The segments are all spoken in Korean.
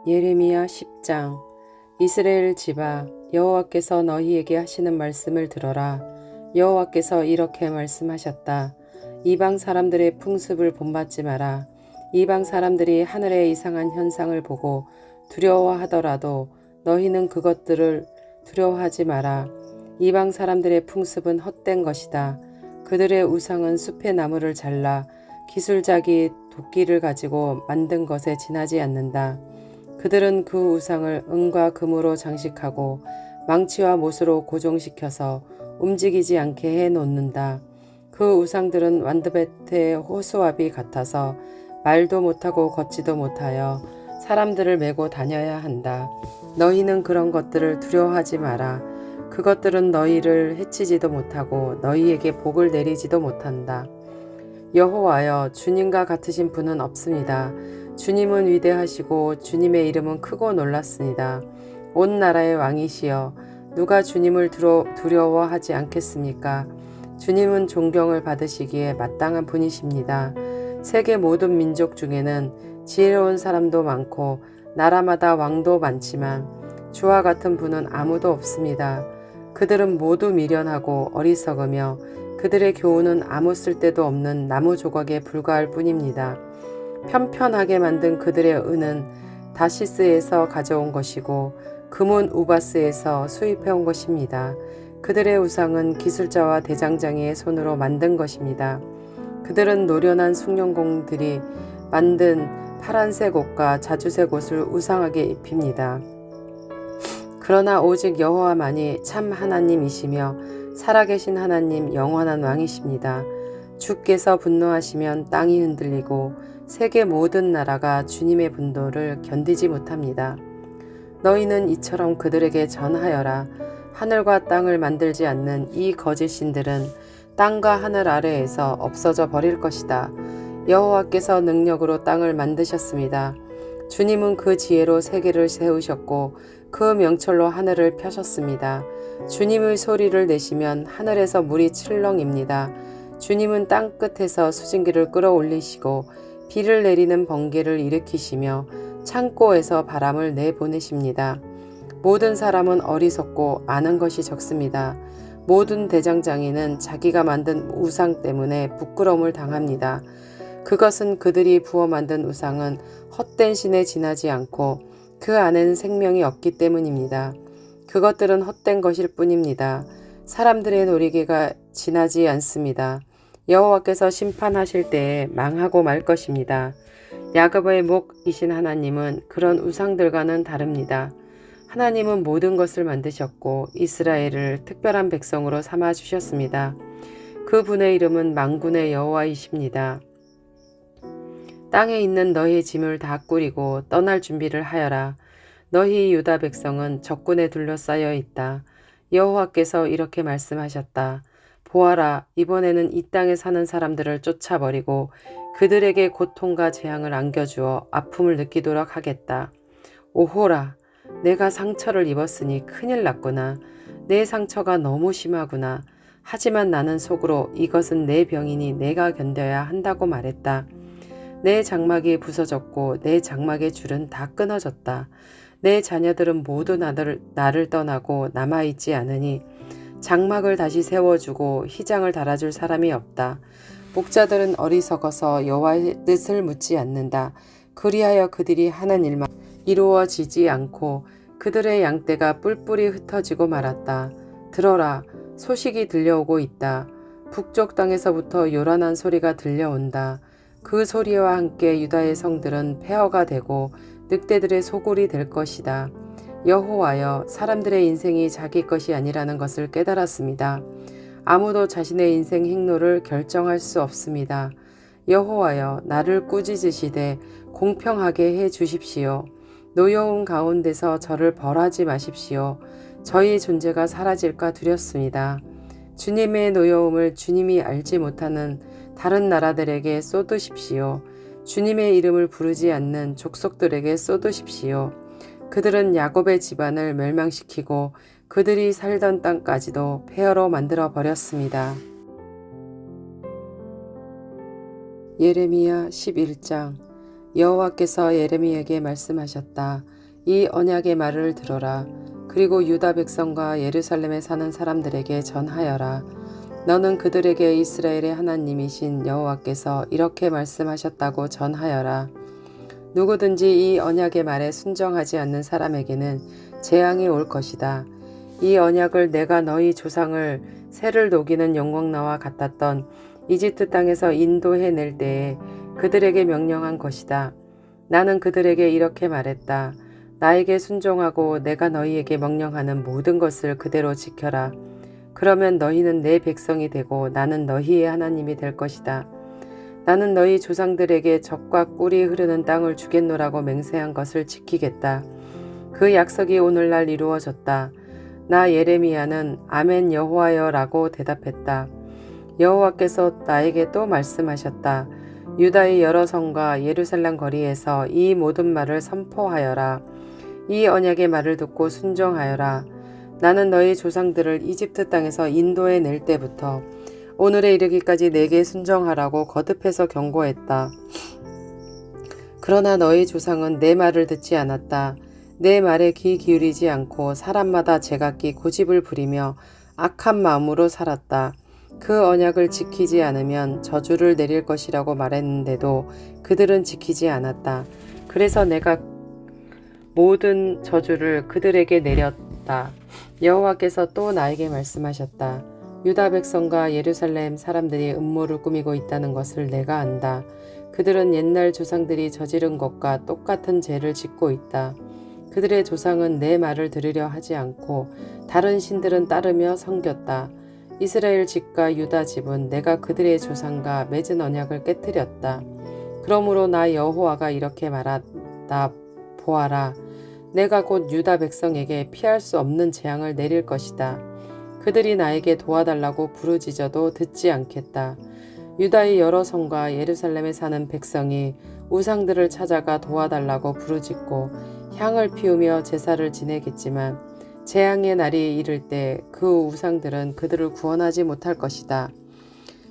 예레미야 10장. 이스라엘 집아, 여호와께서 너희에게 하시는 말씀을 들어라. 여호와께서 이렇게 말씀하셨다. 이방 사람들의 풍습을 본받지 마라. 이방 사람들이 하늘의 이상한 현상을 보고 두려워하더라도 너희는 그것들을 두려워하지 마라. 이방 사람들의 풍습은 헛된 것이다. 그들의 우상은 숲의 나무를 잘라 기술자기 도끼를 가지고 만든 것에 지나지 않는다. 그들은 그 우상을 은과 금으로 장식하고 망치와 못으로 고정시켜서 움직이지 않게 해놓는다. 그 우상들은 완드베트의 호수아비 같아서 말도 못하고 걷지도 못하여 사람들을 메고 다녀야 한다. 너희는 그런 것들을 두려워하지 마라. 그것들은 너희를 해치지도 못하고 너희에게 복을 내리지도 못한다. 여호와여, 주님과 같으신 분은 없습니다. 주님은 위대하시고 주님의 이름은 크고 놀랐습니다. 온 나라의 왕이시여, 누가 주님을 두려워하지 않겠습니까? 주님은 존경을 받으시기에 마땅한 분이십니다. 세계 모든 민족 중에는 지혜로운 사람도 많고 나라마다 왕도 많지만 주와 같은 분은 아무도 없습니다. 그들은 모두 미련하고 어리석으며 그들의 교훈은 아무 쓸데도 없는 나무 조각에 불과할 뿐입니다. 편편하게 만든 그들의 은은 다시스에서 가져온 것이고 금은 우바스에서 수입해온 것입니다. 그들의 우상은 기술자와 대장장이의 손으로 만든 것입니다. 그들은 노련한 숭늉공들이 만든 파란색 옷과 자주색 옷을 우상하게 입힙니다. 그러나 오직 여호와만이 참 하나님이시며 살아계신 하나님 영원한 왕이십니다. 주께서 분노하시면 땅이 흔들리고 세계 모든 나라가 주님의 분노를 견디지 못합니다. 너희는 이처럼 그들에게 전하여라. 하늘과 땅을 만들지 않는 이 거짓 신들은 땅과 하늘 아래에서 없어져 버릴 것이다. 여호와께서 능력으로 땅을 만드셨습니다. 주님은 그 지혜로 세계를 세우셨고 그 명철로 하늘을 펴셨습니다. 주님의 소리를 내시면 하늘에서 물이 출렁입니다. 주님은 땅 끝에서 수증기를 끌어올리시고 비를 내리는 번개를 일으키시며 창고에서 바람을 내보내십니다. 모든 사람은 어리석고 아는 것이 적습니다. 모든 대장장이는 자기가 만든 우상 때문에 부끄러움을 당합니다. 그것은 그들이 부어 만든 우상은 헛된 신에 지나지 않고 그 안에는 생명이 없기 때문입니다. 그것들은 헛된 것일 뿐입니다. 사람들의 놀이개가 지나지 않습니다. 여호와께서 심판하실 때에 망하고 말 것입니다. 야곱의 목이신 하나님은 그런 우상들과는 다릅니다. 하나님은 모든 것을 만드셨고 이스라엘을 특별한 백성으로 삼아 주셨습니다. 그분의 이름은 만군의 여호와이십니다. 땅에 있는 너희 짐을 다 꾸리고 떠날 준비를 하여라. 너희 유다 백성은 적군에 둘러싸여 있다. 여호와께서 이렇게 말씀하셨다. 보아라, 이번에는 이 땅에 사는 사람들을 쫓아버리고 그들에게 고통과 재앙을 안겨주어 아픔을 느끼도록 하겠다. 오호라, 내가 상처를 입었으니 큰일 났구나. 내 상처가 너무 심하구나. 하지만 나는 속으로 이것은 내 병이니 내가 견뎌야 한다고 말했다. 내 장막이 부서졌고 내 장막의 줄은 다 끊어졌다. 내 자녀들은 모두 나를 떠나고 남아있지 않으니 장막을 다시 세워주고 휘장을 달아줄 사람이 없다. 목자들은 어리석어서 여호와의 뜻을 묻지 않는다. 그리하여 그들이 하는 일만 이루어지지 않고 그들의 양떼가 뿔뿔이 흩어지고 말았다. 들어라, 소식이 들려오고 있다. 북쪽 땅에서부터 요란한 소리가 들려온다. 그 소리와 함께 유다의 성들은 폐허가 되고 늑대들의 소굴이 될 것이다. 여호와여, 사람들의 인생이 자기 것이 아니라는 것을 깨달았습니다. 아무도 자신의 인생 행로를 결정할 수 없습니다. 여호와여, 나를 꾸짖으시되 공평하게 해 주십시오. 노여움 가운데서 저를 벌하지 마십시오. 저희 존재가 사라질까 두렵습니다. 주님의 노여움을 주님이 알지 못하는 다른 나라들에게 쏟으십시오. 주님의 이름을 부르지 않는 족속들에게 쏟으십시오. 그들은 야곱의 집안을 멸망시키고 그들이 살던 땅까지도 폐허로 만들어 버렸습니다. 예레미야 11장. 여호와께서 예레미야에게 말씀하셨다. 이 언약의 말을 들어라. 그리고 유다 백성과 예루살렘에 사는 사람들에게 전하여라. 너는 그들에게 이스라엘의 하나님이신 여호와께서 이렇게 말씀하셨다고 전하여라. 누구든지 이 언약의 말에 순종하지 않는 사람에게는 재앙이 올 것이다. 이 언약을 내가 너희 조상을 새를 녹이는 영광나와 같았던 이집트 땅에서 인도해낼 때에 그들에게 명령한 것이다. 나는 그들에게 이렇게 말했다. 나에게 순종하고 내가 너희에게 명령하는 모든 것을 그대로 지켜라. 그러면 너희는 내 백성이 되고 나는 너희의 하나님이 될 것이다. 나는 너희 조상들에게 젖과 꿀이 흐르는 땅을 주겠노라고 맹세한 것을 지키겠다. 그 약속이 오늘날 이루어졌다. 나 예레미야는 아멘 여호와여 라고 대답했다. 여호와께서 나에게 또 말씀하셨다. 유다의 여러 성과 예루살렘 거리에서 이 모든 말을 선포하여라. 이 언약의 말을 듣고 순종하여라. 나는 너희 조상들을 이집트 땅에서 인도해 낼 때부터 오늘에 이르기까지 내게 순종하라고 거듭해서 경고했다. 그러나 너희 조상은 내 말을 듣지 않았다. 내 말에 귀 기울이지 않고 사람마다 제각기 고집을 부리며 악한 마음으로 살았다. 그 언약을 지키지 않으면 저주를 내릴 것이라고 말했는데도 그들은 지키지 않았다. 그래서 내가 모든 저주를 그들에게 내렸다. 여호와께서 또 나에게 말씀하셨다. 유다 백성과 예루살렘 사람들이 음모를 꾸미고 있다는 것을 내가 안다. 그들은 옛날 조상들이 저지른 것과 똑같은 죄를 짓고 있다. 그들의 조상은 내 말을 들으려 하지 않고 다른 신들은 따르며 섬겼다. 이스라엘 집과 유다 집은 내가 그들의 조상과 맺은 언약을 깨뜨렸다. 그러므로 나 여호와가 이렇게 말한다. 보아라. 내가 곧 유다 백성에게 피할 수 없는 재앙을 내릴 것이다. 그들이 나에게 도와달라고 부르짖어도 듣지 않겠다. 유다의 여러 성과 예루살렘에 사는 백성이 우상들을 찾아가 도와달라고 부르짖고 향을 피우며 제사를 지내겠지만 재앙의 날이 이를 때 그 우상들은 그들을 구원하지 못할 것이다.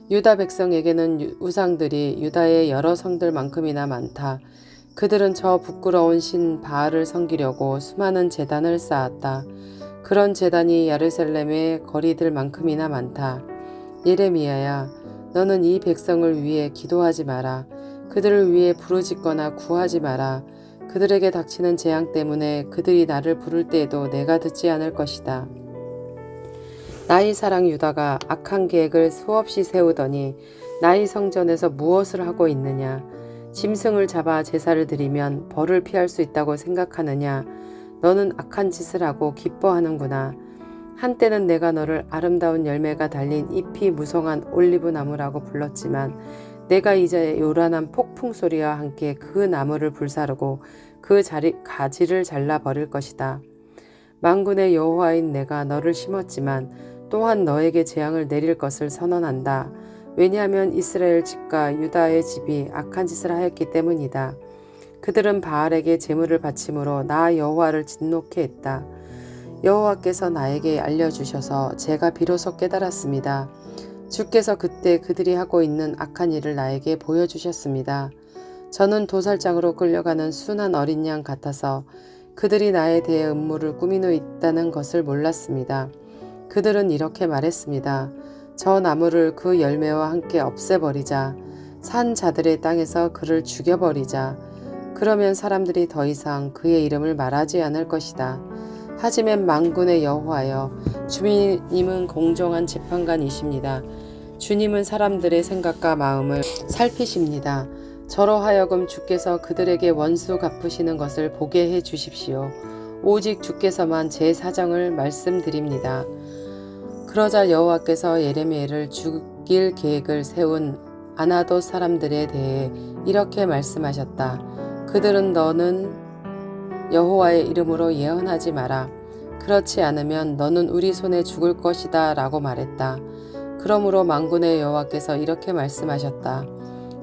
유다 백성에게는 우상들이 유다의 여러 성들만큼이나 많다. 그들은 저 부끄러운 신 바알을 섬기려고 수많은 제단을 쌓았다. 그런 제단이 예루살렘의 거리들만큼이나 많다. 예레미야야, 너는 이 백성을 위해 기도하지 마라. 그들을 위해 부르짖거나 구하지 마라. 그들에게 닥치는 재앙 때문에 그들이 나를 부를 때에도 내가 듣지 않을 것이다. 나의 사랑 유다가 악한 계획을 수없이 세우더니 나의 성전에서 무엇을 하고 있느냐? 짐승을 잡아 제사를 드리면 벌을 피할 수 있다고 생각하느냐? 너는 악한 짓을 하고 기뻐하는구나. 한때는 내가 너를 아름다운 열매가 달린 잎이 무성한 올리브 나무라고 불렀지만 내가 이제 요란한 폭풍 소리와 함께 그 나무를 불사르고 그 가지를 잘라버릴 것이다. 만군의 여호와인 내가 너를 심었지만 또한 너에게 재앙을 내릴 것을 선언한다. 왜냐하면 이스라엘 집과 유다의 집이 악한 짓을 하였기 때문이다. 그들은 바알에게 제물을 바침으로 나 여호와를 진노케 했다. 여호와께서 나에게 알려주셔서 제가 비로소 깨달았습니다. 주께서 그때 그들이 하고 있는 악한 일을 나에게 보여주셨습니다. 저는 도살장으로 끌려가는 순한 어린 양 같아서 그들이 나에 대해 음모를 꾸미고 있다는 것을 몰랐습니다. 그들은 이렇게 말했습니다. 저 나무를 그 열매와 함께 없애버리자. 산 자들의 땅에서 그를 죽여버리자. 그러면 사람들이 더 이상 그의 이름을 말하지 않을 것이다. 하지만 만군의 여호와여, 주님은 공정한 재판관이십니다. 주님은 사람들의 생각과 마음을 살피십니다. 저로 하여금 주께서 그들에게 원수 갚으시는 것을 보게 해 주십시오. 오직 주께서만 제 사정을 말씀드립니다. 그러자 여호와께서 예레미야를 죽일 계획을 세운 아나돗 사람들에 대해 이렇게 말씀하셨다. 그들은 너는 여호와의 이름으로 예언하지 마라. 그렇지 않으면 너는 우리 손에 죽을 것이다 라고 말했다. 그러므로 만군의 여호와께서 이렇게 말씀하셨다.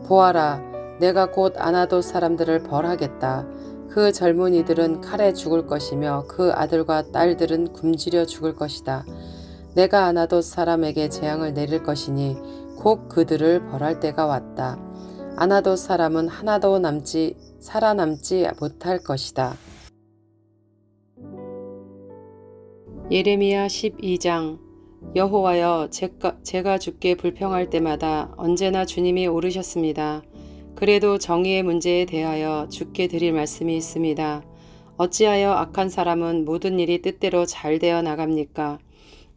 보아라, 내가 곧 아나돗 사람들을 벌하겠다. 그 젊은이들은 칼에 죽을 것이며 그 아들과 딸들은 굶주려 죽을 것이다. 내가 아나돗 사람에게 재앙을 내릴 것이니 곧 그들을 벌할 때가 왔다. 아나돗 사람은 하나도 남지 살아남지 못할 것이다. 예레미야 12장. 여호와여, 제가 주께 불평할 때마다 언제나 주님이 오르셨습니다. 그래도 정의의 문제에 대하여 주께 드릴 말씀이 있습니다. 어찌하여 악한 사람은 모든 일이 뜻대로 잘 되어 나갑니까?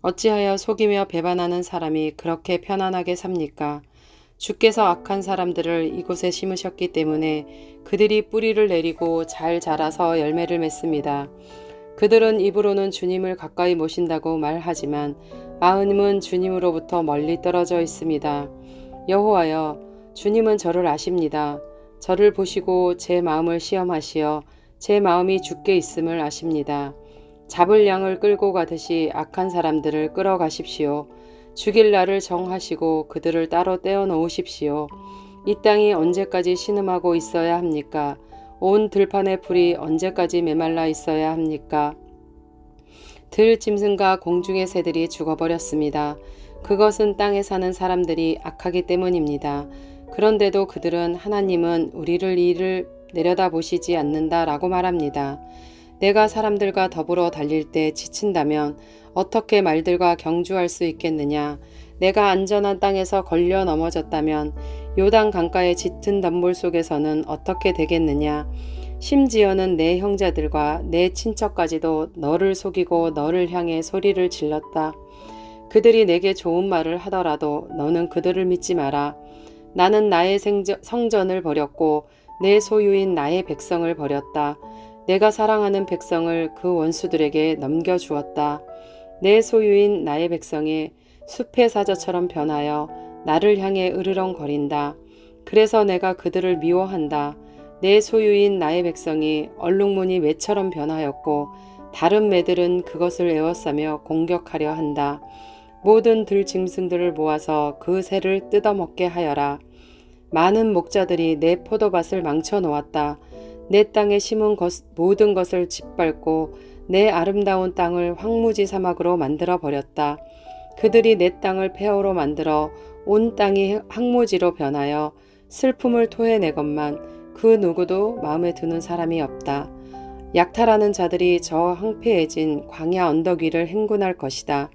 어찌하여 속이며 배반하는 사람이 그렇게 편안하게 삽니까? 주께서 악한 사람들을 이곳에 심으셨기 때문에 그들이 뿌리를 내리고 잘 자라서 열매를 맺습니다. 그들은 입으로는 주님을 가까이 모신다고 말하지만 마음은 주님으로부터 멀리 떨어져 있습니다. 여호와여, 주님은 저를 아십니다. 저를 보시고 제 마음을 시험하시어 제 마음이 주께 있음을 아십니다. 잡을 양을 끌고 가듯이 악한 사람들을 끌어가십시오. 죽일 날을 정하시고 그들을 따로 떼어 놓으십시오. 이 땅이 언제까지 신음하고 있어야 합니까? 온 들판의 풀이 언제까지 메말라 있어야 합니까? 들짐승과 공중의 새들이 죽어버렸습니다. 그것은 땅에 사는 사람들이 악하기 때문입니다. 그런데도 그들은 하나님은 우리를 이를 내려다보시지 않는다라고 말합니다. 내가 사람들과 더불어 달릴 때 지친다면 어떻게 말들과 경주할 수 있겠느냐? 내가 안전한 땅에서 걸려 넘어졌다면 요단 강가의 짙은 덤불 속에서는 어떻게 되겠느냐? 심지어는 내 형제들과 내 친척까지도 너를 속이고 너를 향해 소리를 질렀다. 그들이 내게 좋은 말을 하더라도 너는 그들을 믿지 마라. 나는 나의 성전을 버렸고 내 소유인 나의 백성을 버렸다. 내가 사랑하는 백성을 그 원수들에게 넘겨주었다. 내 소유인 나의 백성이 숲의 사자처럼 변하여 나를 향해 으르렁거린다. 그래서 내가 그들을 미워한다. 내 소유인 나의 백성이 얼룩무늬 매처럼 변하였고 다른 매들은 그것을 에워싸며 공격하려 한다. 모든 들짐승들을 모아서 그 새를 뜯어먹게 하여라. 많은 목자들이 내 포도밭을 망쳐 놓았다. 내 땅에 심은 모든 것을 짓밟고 내 아름다운 땅을 황무지 사막으로 만들어 버렸다. 그들이 내 땅을 폐허로 만들어 온 땅이 황무지로 변하여 슬픔을 토해내건만 그 누구도 마음에 드는 사람이 없다. 약탈하는 자들이 저 황폐해진 광야 언덕 위를 행군할 것이다.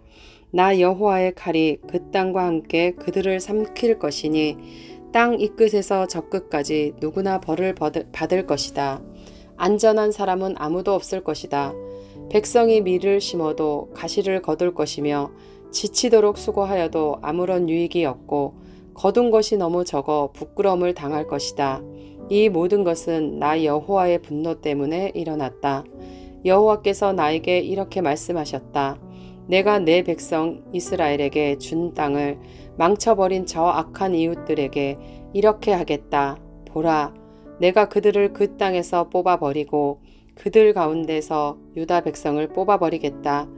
나 여호와의 칼이 그 땅과 함께 그들을 삼킬 것이니 땅 이 끝에서 저 끝까지 누구나 벌을 받을 것이다. 안전한 사람은 아무도 없을 것이다. 백성이 밀을 심어도 가시를 거둘 것이며 지치도록 수고하여도 아무런 유익이 없고 거둔 것이 너무 적어 부끄러움을 당할 것이다. 이 모든 것은 나 여호와의 분노 때문에 일어났다. 여호와께서 나에게 이렇게 말씀하셨다. 내가 내 백성 이스라엘에게 준 땅을 망쳐버린 저 악한 이웃들에게 이렇게 하겠다. 보라, 내가 그들을 그 땅에서 뽑아버리고 그들 가운데서 유다 백성을 뽑아버리겠다.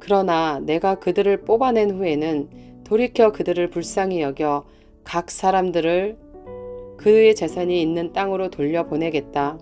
그러나 내가 그들을 뽑아낸 후에는 돌이켜 그들을 불쌍히 여겨 각 사람들을 그의 재산이 있는 땅으로 돌려보내겠다.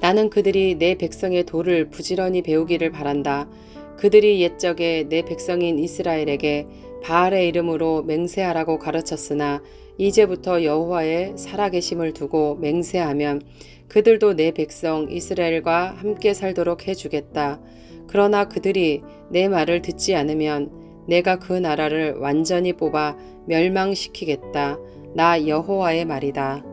나는 그들이 내 백성의 도를 부지런히 배우기를 바란다. 그들이 옛적에 내 백성인 이스라엘에게 바알의 이름으로 맹세하라고 가르쳤으나 이제부터 여호와의 살아계심을 두고 맹세하면 그들도 내 백성 이스라엘과 함께 살도록 해주겠다. 그러나 그들이 내 말을 듣지 않으면 내가 그 나라를 완전히 뽑아 멸망시키겠다. 나 여호와의 말이다.